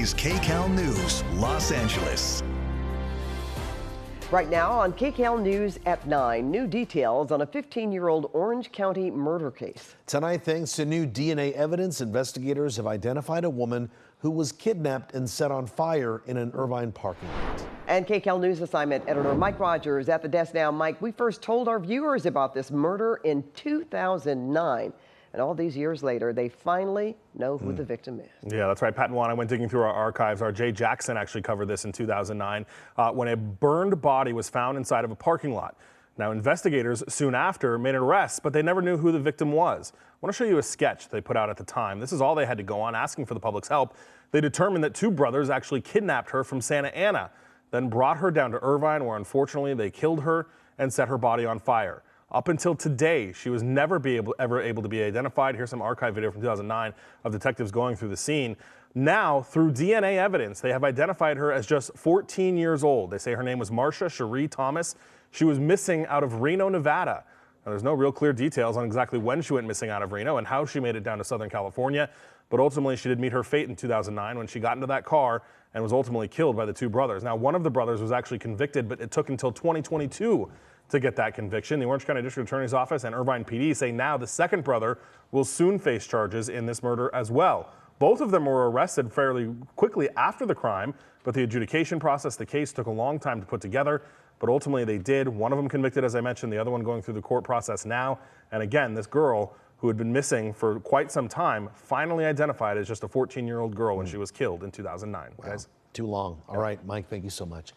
is KCAL News, Los Angeles. Right now on KCAL News at 9, new details on a 15-year-old Orange County murder case. Tonight, thanks to new DNA evidence, investigators have identified a woman who was kidnapped and set on fire in an Irvine parking lot. And KCAL News assignment editor Mike Rogers at the desk now. Mike, we first told our viewers about this murder in 2009. And all these years later, they finally know who the victim is. Yeah, that's right. Pat and Juan, I went digging through our archives. Our Jay Jackson actually covered this in 2009 when a burned body was found inside of a parking lot. Now, investigators soon after made an arrest, but they never knew who the victim was. I want to show you a sketch they put out at the time. This is all they had to go on, asking for the public's help. They determined that two brothers actually kidnapped her from Santa Ana, then brought her down to Irvine, where unfortunately they killed her and set her body on fire. Up until today, she was never ever able to be identified. Here's some archive video from 2009 of detectives going through the scene. Now, through DNA evidence, they have identified her as just 14 years old. They say her name was Marcia Cherie Thomas. She was missing out of Reno, Nevada. Now, there's no real clear details on exactly when she went missing out of Reno and how she made it down to Southern California. But ultimately, she did meet her fate in 2009 when she got into that car and was ultimately killed by the two brothers. Now, one of the brothers was actually convicted, but it took until 2022 to get that conviction. The Orange County District Attorney's Office and Irvine PD say now the second brother will soon face charges in this murder as well. Both of them were arrested fairly quickly after the crime, but the adjudication process, the case took a long time to put together, but ultimately they did. One of them convicted, as I mentioned, the other one going through the court process now. And again, this girl who had been missing for quite some time, finally identified as just a 14-year-old girl when she was killed in 2009. Wow. Guys, too long. All right, Mike, thank you so much.